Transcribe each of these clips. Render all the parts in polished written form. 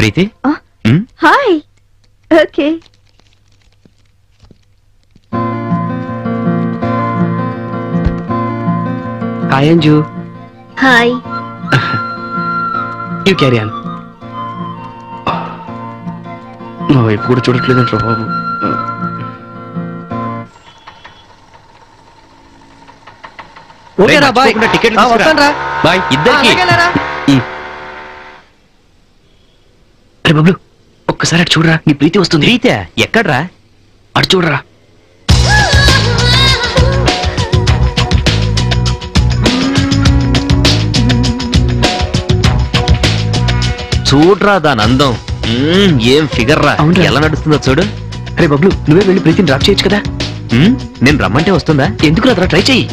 Preethi hi. Okay. Hi Anju. Hi. You carry on. నా వైపు కూడా చూడట్లేదంటారా బాబు. ఓకేరా బాయ్. టికెట్లు తీసుకురా బాయ్ ఇద్దరికి. అరే బబ్లు ఒక్కసారి అటు చూడరా, నీ ప్రీతి వస్తుంది. ప్రీతి ఎక్కడ్రా? అటు చూడరా. చూడరా దాని అందం. ఏం ఫిగర్ రా, ఎలా నడుస్తుందో చూడు. అరే బబ్లు నువ్వే వెళ్ళి ప్రీతిని డ్రాప్ చేయొచ్చు కదా. నేను రమ్మంటే వస్తుందా? ఎందుకు రాదురా, ట్రై చెయ్యి.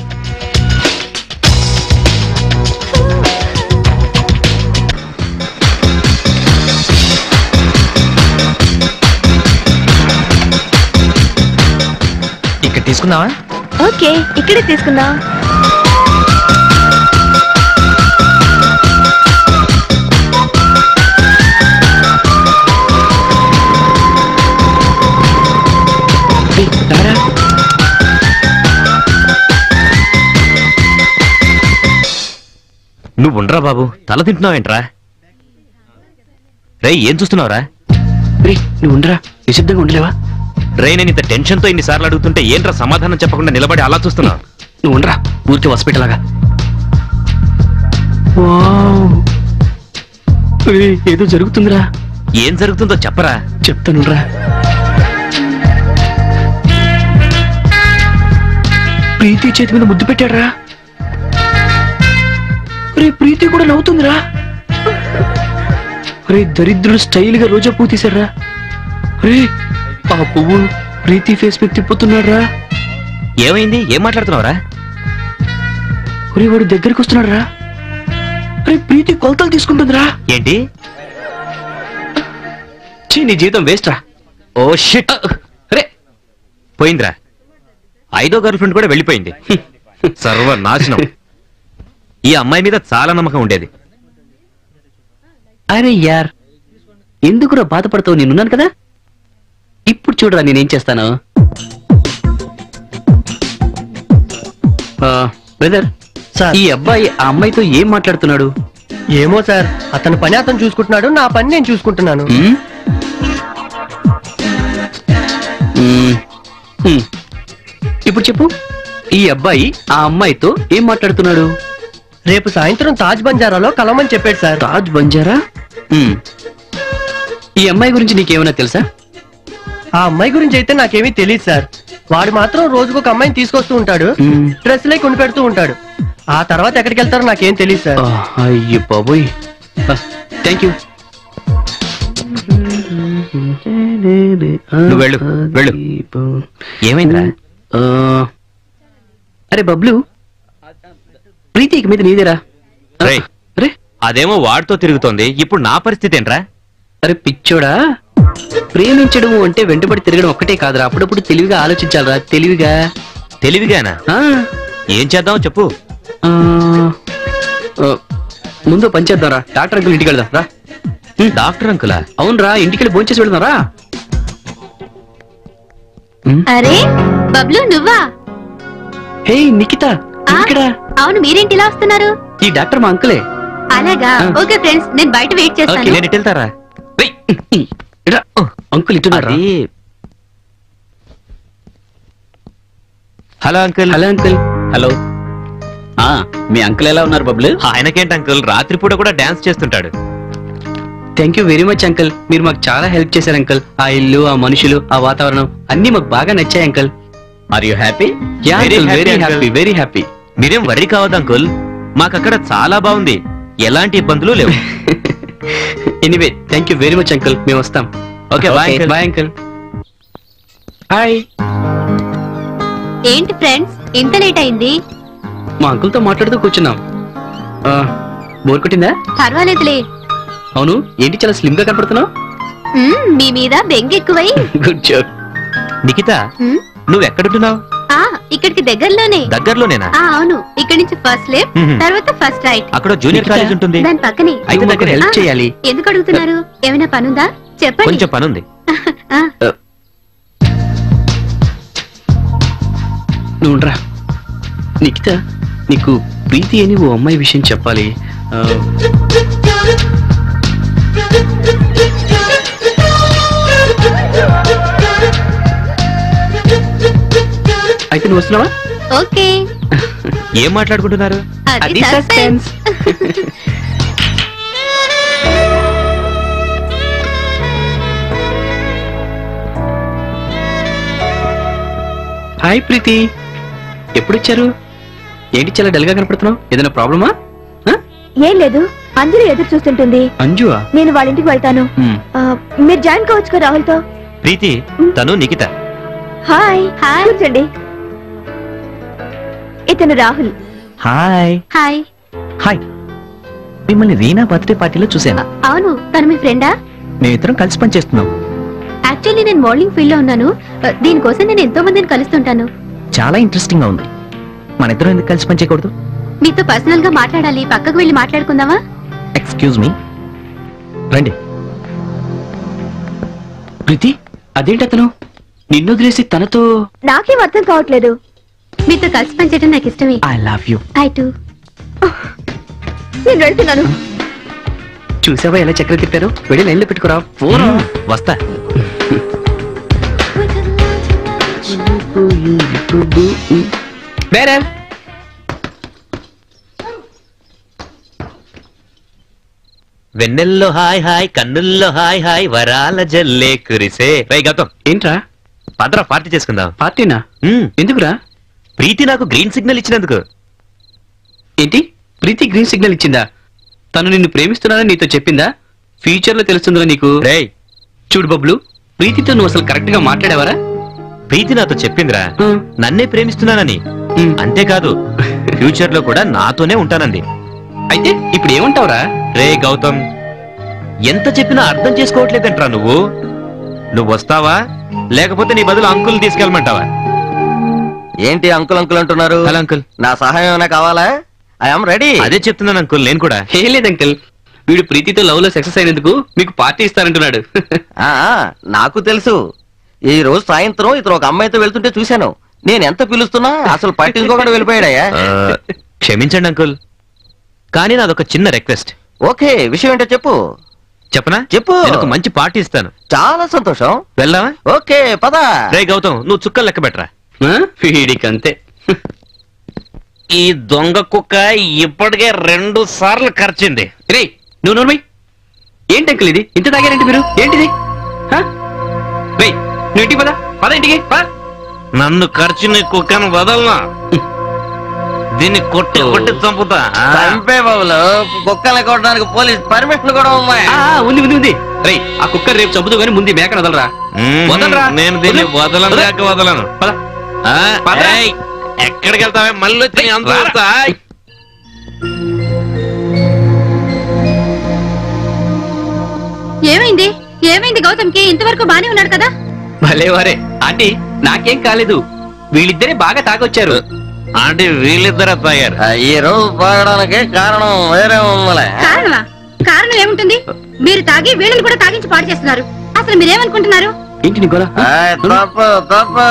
ఇక్కడ తీసుకున్నావా? ఓకే ఇక్కడే తీసుకుందాం. నువ్వు ఉండరా బాబు, తల తింటున్నావేంట్రా? రే ఏం చూస్తున్నావురా? నువ్వు ఉండరా, నిశ్శబ్దంగా ఉండలేవా? రే నేను ఇంత టెన్షన్ తో ఇన్నిసార్లు అడుగుతుంటే ఏంట్రా సమాధానం చెప్పకుండా నిలబడి అలా చూస్తున్నావు? నువ్వు ఉండరా, ఊరికే హాస్పిటల్ లాగా. ఏదో జరుగుతుందిరా. ఏం జరుగుతుందో చెప్పరా. చెప్తానురా. ప్రీతి చేతి మీద ముద్దు పెట్టాడరా. రే ప్రీతి కూడా నవ్వుతుందిరా. రే దరిద్రుడు స్టైల్ గా రోజా పువ్వు తీశారా. రే ఆ పువ్వు ప్రీతి ఫేస్ మీద తిప్పుతున్నాడు రా. ఏమైంది? ఏం మాట్లాడుతున్నావురా? రే వాడు దగ్గరికి వస్తున్నాడు రా. రే ప్రీతి కొలతలు తీసుకుంటుందిరా. ఏంటి? నీ జీతం వేస్ట్ రా. Oh shit. రే పోయిందిరా. 5వ గర్ల్ ఫ్రెండ్ కూడా వెళ్ళిపోయింది. సర్వనాశనం. ఈ అమ్మాయి మీద చాలా నమ్మకం ఉండేది. అరే యార్ ఎందుకురా బాధపడతావు, నేనున్నాను కదా. ఇప్పుడు చూడరా నేనేం చేస్తాను. బ్రదర్ సార్, ఈ అబ్బాయి ఆ అమ్మాయితో ఏం మాట్లాడుతున్నాడు? ఏమో సార్, అతని పని అతను చూసుకుంటున్నాడు, నా పని నేను చూసుకుంటున్నాను. ఇప్పుడు చెప్పు, ఈ అబ్బాయి ఆ అమ్మాయితో ఏం మాట్లాడుతున్నాడు? రేపు సాయంత్రం తాజ్ బంజారాలో కలవమని చెప్పాడు సార్. తాజ్ బంజారా? ఈ అమ్మాయి గురించి నీకేమైనా తెలుసా? ఆ అమ్మాయి గురించి అయితే నాకేమీ తెలియదు సార్. వాడు మాత్రం రోజుకు ఒక అమ్మాయిని తీసుకొస్తూ ఉంటాడు, డ్రెస్ లే కొని పెడుతూ ఉంటాడు. ఆ తర్వాత ఎక్కడికి వెళ్తారో నాకేం తెలియదు సార్. అయ్యో బాబోయ్. Thank you. నువ్వు వెళ్ళు వెళ్ళు. ఏమైందిరా? అరే బబ్లు ప్రీతి ఇక మీద నీదేరా. రే అదేమో వాడితో తిరుగుతోంది, ఇప్పుడు నా పరిస్థితి ఏంట్రా? అరే పిచ్చోడా, ప్రేమించడం అంటే వెంటబడి తిరగడం ఒక్కటే కాదురా, అప్పుడప్పుడు తెలివిగా ఆలోచించాలరా. తెలివిగా. తెలివిగానా? ఏం చేద్దాం చెప్పు. ముందు పని చేద్దాంరా, డాక్టర్ అంకుల్ ఇంటికి వెళ్దాం రా. డాక్టర్ అంకులా? అవునరా, ఇంటికి వెళ్ళి భోంచేసి వెళ్దాం రా. అరే బబ్లు నువ్వా? హే నిఖిత, అవును మీరేంటి ఇలా వస్తున్నారు? ఈ డాక్టర్ మా అంకులే. అలాగా? ఓకే ఫ్రెండ్స్, నేను బయట వెయిట్ చేస్తాను. నేను ఇటు వెళ్తారా? అంకుల్ ఇటున్నారా? Hello uncle. Hello uncle. Hello. మీ అంకుల్ ఎలా ఉన్నారు బబ్లు? ఆయనకేంటి అంకుల్, రాత్రిపూట కూడా డాన్స్ చేస్తుంటాడు. Thank you very much uncle, మీరు మాకు చాలా హెల్ప్ చేశారు అంకుల్. ఆ ఇల్లు, ఆ మనుషులు, ఆ వాతావరణం అన్ని మాకు బాగా నచ్చాయి uncle. Are you happy? Very happy, very happy. మీరేం వరీ కావద్దు అంకుల్, మాకక్కడ చాలా బాగుంది, ఎలాంటి ఇబ్బందులు లేవు. Anyway thank you very much uncle, మేము వస్తాం. Okay bye bye uncle. Hi. ఏంటి ఫ్రెండ్స్ ఇంత లేట్ అయింది? మా అంకుల్ తో మాట్లాడుతూ కూర్చున్నాం. బోర్ కొట్టిందా? పర్వాలేదులే. అవును ఏంటి చాలా స్లిమ్ గా కనపడుతున్నావు? మీ మీద బెంగ ఎక్కువై. Good joke. నిఖిత నువ్వు ఎక్కడుంటున్నావు? ఇక్కడికి దగ్గరలోనే. దగ్గరలోనేనా? అవును, ఇక్కడి నుంచి ఫస్ట్ లెఫ్ట్, తర్వాత ఫస్ట్ రైట్. అక్కడ జూనియర్ కాలేజ్ ఉంటుంది. దాని పక్కనే. అయితే దగ్గర హెల్ప్ చేయాలి. ఎందుకు అడుగుతున్నారు? ఏమైనా పనుందా? చెప్పండి. కొంచెం పనుంది. నువ్వురా నిఖిత, నీకు ప్రీతి అని ఓ అమ్మాయి విషయం చెప్పాలి. అయితే నువ్వు వస్తున్నావా? ఓకే. ఏం మాట్లాడుకుంటున్నారు? అది సస్పెన్స్. హాయ్ ప్రీతి, ఎప్పుడొచ్చారు? ఏంటి చాలా డల్ గా కనపడుతున్నావు? ఏదైనా ప్రాబ్లమా? ఏం లేదు, అంజలి ఎదురు చూస్తుంటుంది. అంజువా? నేను వాళ్ళ ఇంటికి వెళ్తాను. మీరు జాయిన్ కావచ్చు రాహుల్ తో. ప్రీతి తను నిఖిత. హాయ్. హాయ్. కూర్చోండి. ఇతను రాహుల్. హాయ్. హాయ్. హాయ్. మిమ్మల్ని రీనా బర్త్డే పార్టీలో చూసాను. అవును, తను మీ ఫ్రెండా? మేమిద్దరం కలిసి పనిచేస్తున్నాం. యాక్చువల్లీ నేను మోడలింగ్ ఫీల్డ్ లో ఉన్నాను. దీనికోసం నేను ఎంతో మందిని కలుస్తుంటాను. చాలా ఇంట్రెస్టింగ్ గా ఉంది. మన ఇద్దరం ఎందుకు కలిసి పనిచేయకూడదు? మీతో పర్సనల్ గా మాట్లాడాలి. పక్కకు వెళ్ళి మాట్లాడుకుందామా? ఎక్స్క్యూజ్ మీ, రండి. ప్రీతి, అదేంటి అతను నిన్ను వదిలేసి తనతో? నాకేం అర్థం కావట్లేదు. మీతో కలిసి పనిచేయడం నాకు ఇష్టమే. I love you. I to. నేను వెళ్తున్నాను. చూసావా ఎలా చక్కెర తిప్పారు? వెళ్ళి లైన్లో పెట్టుకురా. వస్తా. వెన్నెల్లో హాయ్ హాయ్, కన్నుల్లో హాయ్ హాయ్, వరాల జల్లే కురిసే. రై గౌతమ్, ఏంట్రా? పదరా పార్టీ చేసుకుందాం. పార్టీనా? ఎందుకురా? ప్రీతి నాకు గ్రీన్ సిగ్నల్ ఇచ్చినందుకు. ఏంటి? ప్రీతి గ్రీన్ సిగ్నల్ ఇచ్చిందా? తను నిన్ను ప్రేమిస్తున్నానని నీతో చెప్పిందా? ఫ్యూచర్ లో తెలుస్తుందా నీకు? రేయ్ చూడు బబ్లు, ప్రీతితో నువ్వు అసలు కరెక్ట్ గా మాట్లాడేవారా? ప్రీతి నాతో చెప్పిందిరా నన్నే ప్రేమిస్తున్నానని. ఉమ్. అంతేకాదు ఫ్యూచర్ లో కూడా నాతోనే ఉంటానంది. అయితే ఇప్పుడు ఏమంటావురా? రే గౌతమ్, ఎంత చెప్పినా అర్థం చేసుకోవట్లేదంట్రా నువ్వు. నువ్వు వస్తావా లేకపోతే నీ బదులు అంకుల్ తీసుకెళ్ళమంటావా? ఏంటి అంకుల్ అంకుల్ అంటున్నారు? Hello uncle. నా సహాయం ఏమైనా కావాలా? I'm ready. అదే చెప్తున్నాను అంకుల్ నేను కూడా. ఏం లేదు అంకుల్, వీడు ప్రీతితో లవ్ లో సక్సెస్ అయినందుకు మీకు పార్టీ ఇస్తానంటున్నాడు. నాకు తెలుసు. ఈ రోజు సాయంత్రం ఇతను ఒక అమ్మాయితో వెళ్తుంటే చూశాను. నేను ఎంత పిలుస్తున్నా అసలు పట్టించుకోకుండా వెళ్ళిపోయాడయ్యా. క్షమించండి అంకుల్, కానీ నాదొక చిన్న రిక్వెస్ట్. ఓకే, విషయం ఏంటో చెప్పు. చెప్పనా? చెప్పు. నేను ఒక మంచి పార్టీ ఇస్తాను. చాలా సంతోషం. వెళ్దామా? ఓకే పద. రే గౌతమ్, నువ్వు చుక్కలు లెక్క పెట్టరా. వీడికంతే. ఈ దొంగ కుక్క ఇప్పటికే 2 సార్లు ఖర్చింది. రే నువ్వు నోర్మై. ఏంటి అంకుల్ ఇది? ఇంత తాగారేంటి మీరు? ఏంటిది? రే నువ్వు ఇంటికి పద. పద ఇంటికి పద. నన్ను ఖర్చుని కుక్కను వదలనా? దీన్ని కొట్టి కొట్టి చంపుతా. చంపే బాబులు, కుక్కల్ని కొట్టడానికి పోలీస్ పర్మిషన్ కూడా ఉన్నాయి. ఉంది ఉంది ఉంది. రే ఆ కుక్క రేపు చంపుతూ గానీ ముందు మేకను వదలరా. వదలరా. నేను దీన్ని వదలను. పద. ఏయ్, ఎక్కడికి వెళ్తావే? మళ్ళీ వచ్చి అంత వస్తా. ఏమైంది? ఏమైంది గౌతమ్కి? ఇంతవరకు బానే ఉన్నాడు కదా? భలే వారే ఆంటీ, నాకేం కాలేదు. వీళ్ళిద్దరే బాగా తాగొచ్చారు. అంటే వీళ్ళిద్దరే తాగారు. ఈ రోజు తాగడానికి కారణం వేరే ఉందలే. కారణమా? కారణం ఏముంటుంది? మీరు తాగి వీళ్ళని కూడా తాగించి పాడు చేస్తున్నారు. అసలు మీరేమనుకుంటున్నారు? ఏంటి నీకోలా? తప్పు తప్పు.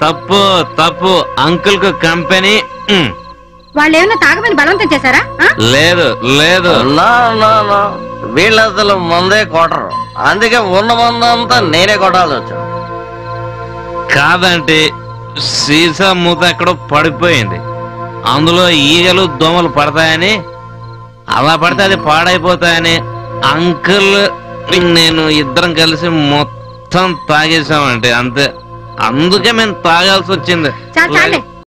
తప్పు తప్పు. అంకుల్ కు కంపెనీ. వాళ్ళు ఏమన్నా తాగమని బలవంతం చేశారా? లేదు లేదు. వీళ్ళు అసలు మందే కొట్టరు. అందుకే ఉన్న మందంతా నేనే కొట్టాల్సి వచ్చా. కాదంటే సీసా మూత ఎక్కడో పడిపోయింది. అందులో ఈగలు దోమలు పడతాయని, అలా పడితే అది పాడైపోతాయని అంకుల్ నేను ఇద్దరం కలిసి మొత్తం తాగేసామంటే అంతే. అందుకే మేము తాగాల్సి వచ్చింది. చాలే